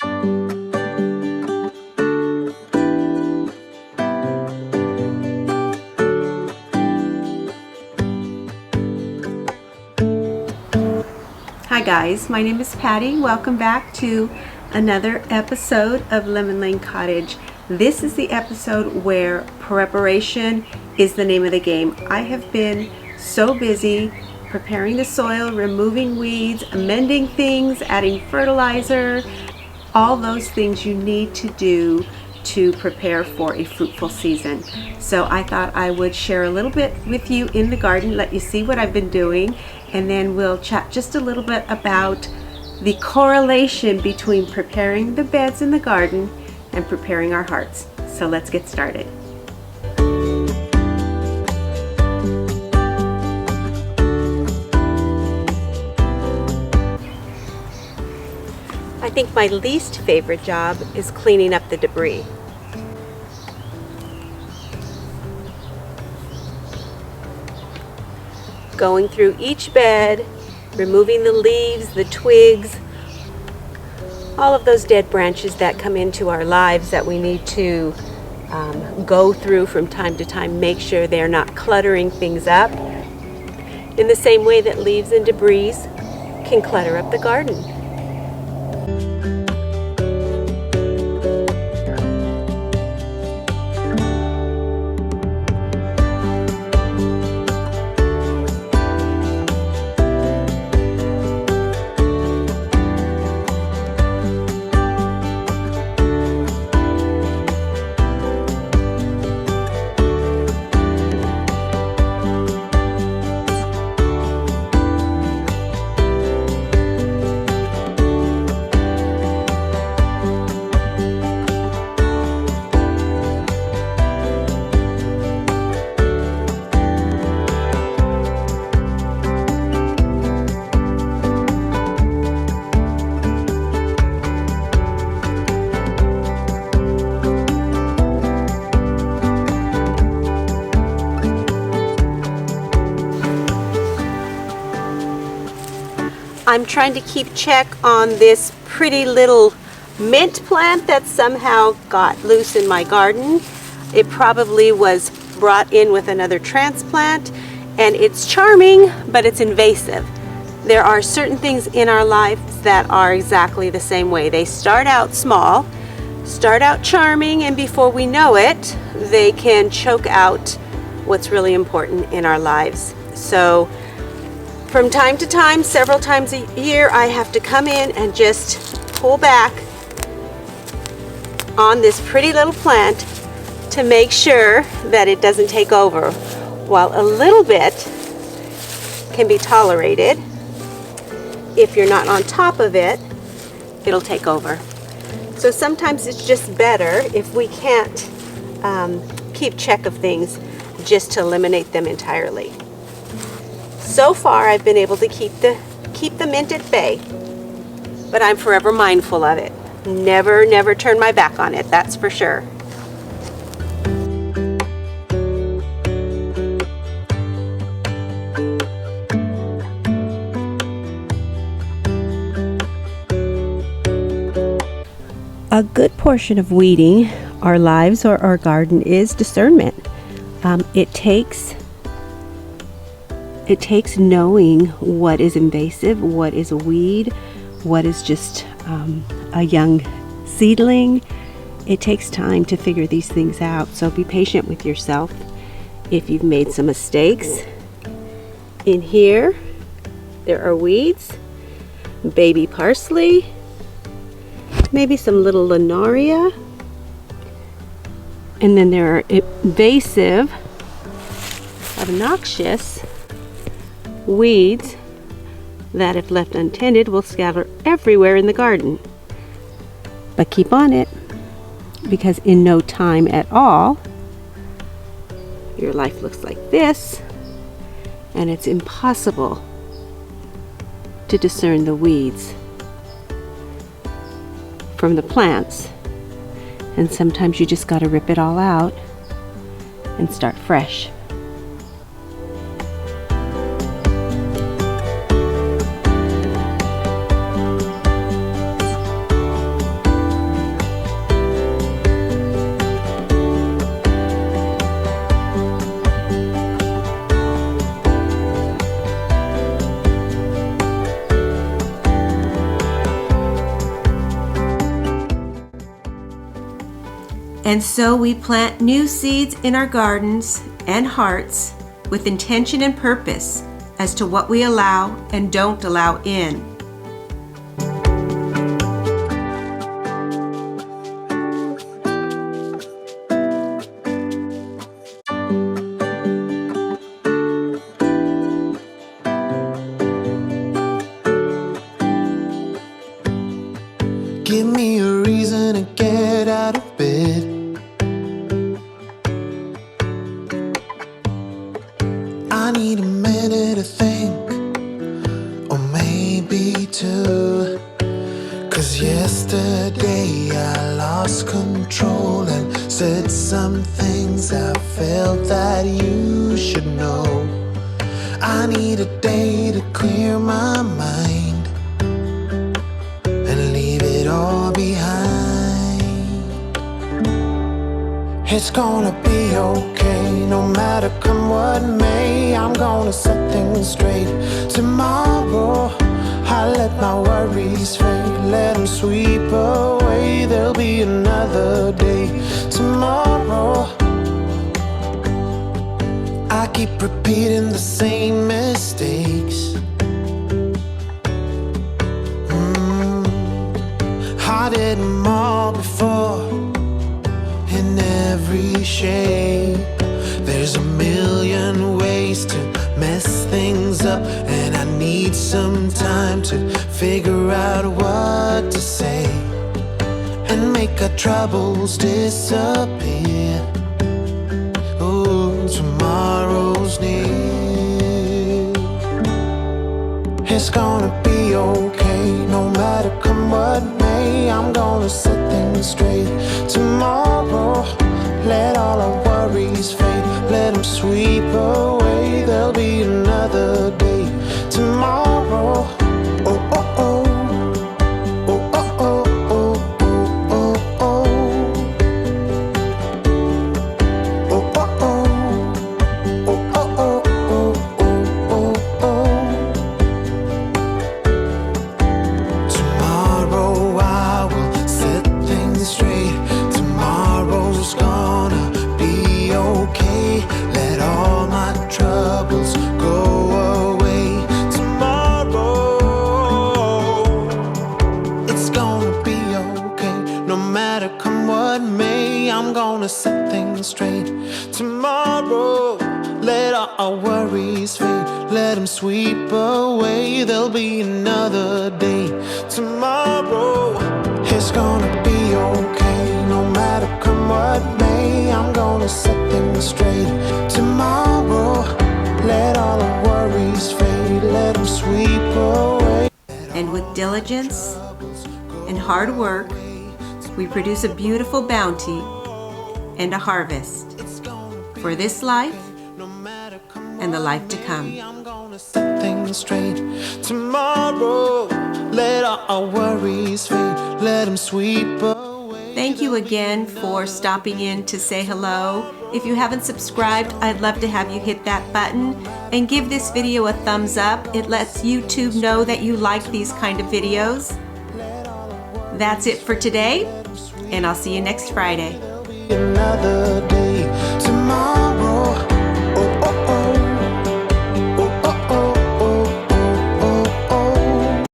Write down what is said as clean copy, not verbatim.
Hi guys, my name is Patty. Welcome back to another episode of Lemon Lane Cottage. This is the episode where preparation is the name of the game. I have been so busy preparing the soil, removing weeds, amending things, adding fertilizer, all those things you need to do to prepare for a fruitful season. So I thought I would share a little bit with you in the garden, let you see what I've been doing, and then we'll chat just a little bit about the correlation between preparing the beds in the garden and preparing our hearts. So let's get started. I think my least favorite job is cleaning up the debris. Going through each bed, removing the leaves, the twigs, all of those dead branches that come into our lives that we need to go through from time to time, make sure they're not cluttering things up in the same way that leaves and debris can clutter up the garden. I'm trying to keep check on this pretty little mint plant that somehow got loose in my garden. It probably was brought in with another transplant, and it's charming, but it's invasive. There are certain things in our lives that are exactly the same way. They start out small, start out charming, and before we know it, they can choke out what's really important in our lives. So from time to time, several times a year, I have to come in and just pull back on this pretty little plant to make sure that it doesn't take over. While a little bit can be tolerated, if you're not on top of it, it'll take over. So sometimes it's just better if we can't keep check of things just to eliminate them entirely. So far, I've been able to keep the mint at bay, but I'm forever mindful of it. Never turn my back on it, that's for sure. A good portion of weeding our lives or our garden is discernment. It takes knowing what is invasive, what is a weed, what is just a young seedling. It takes time to figure these things out, so be patient with yourself. If you've made some mistakes, in here there are weeds, baby parsley, maybe some little linaria, and then there are invasive, obnoxious weeds that, if left untended, will scatter everywhere in the garden. But keep on it, because in no time at all, your life looks like this, and it's impossible to discern the weeds from the plants. And sometimes you just got to rip it all out and start fresh. And so we plant new seeds in our gardens and hearts with intention and purpose as to what we allow and don't allow in. Give me a reason to get out of bed. I need a minute to think, or maybe two. 'Cause yesterday I lost control and said some things I felt that you should know. I need a day to clear my mind and leave it all behind. It's gonna be okay, no matter come what may. I'm gonna set things straight. Tomorrow I'll let my worries fade, let them sweep away. There'll be another day tomorrow. I keep repeating the same mistakes. I did them all before, in every shape. There's a million ways to mess things up, and I need some time to figure out what to say and make our troubles disappear. Oh, tomorrow's near. It's gonna be okay, no matter come what may. I'm gonna set things straight tomorrow. Let all our worries fade, let them sweep away. There'll be another day tomorrow. Oh, oh, oh. Oh, oh, oh, oh, oh, oh, oh. Oh, oh, oh. Oh, oh, oh, oh, oh, oh, oh. Tomorrow I will set things straight. Tomorrow's gonna be okay. Let all my troubles go away. Tomorrow it's gonna be okay, no matter come what may. I'm gonna set things straight tomorrow. Let all our worries fade, let them sweep away. There'll be another day tomorrow. It's gonna be okay, no matter come what may. I'm gonna set things straight tomorrow. Let all our worries fade, let them sweep away. And with diligence and hard work, we produce a beautiful bounty and a harvest for this life and the life to come. I'm gonna set things straight tomorrow. Let all our worries fade, let them sweep away. Thank you again for stopping in to say hello. If you haven't subscribed, I'd love to have you hit that button and give this video a thumbs up. It lets YouTube know that you like these kind of videos. That's it for today, and I'll see you next Friday. Another day tomorrow.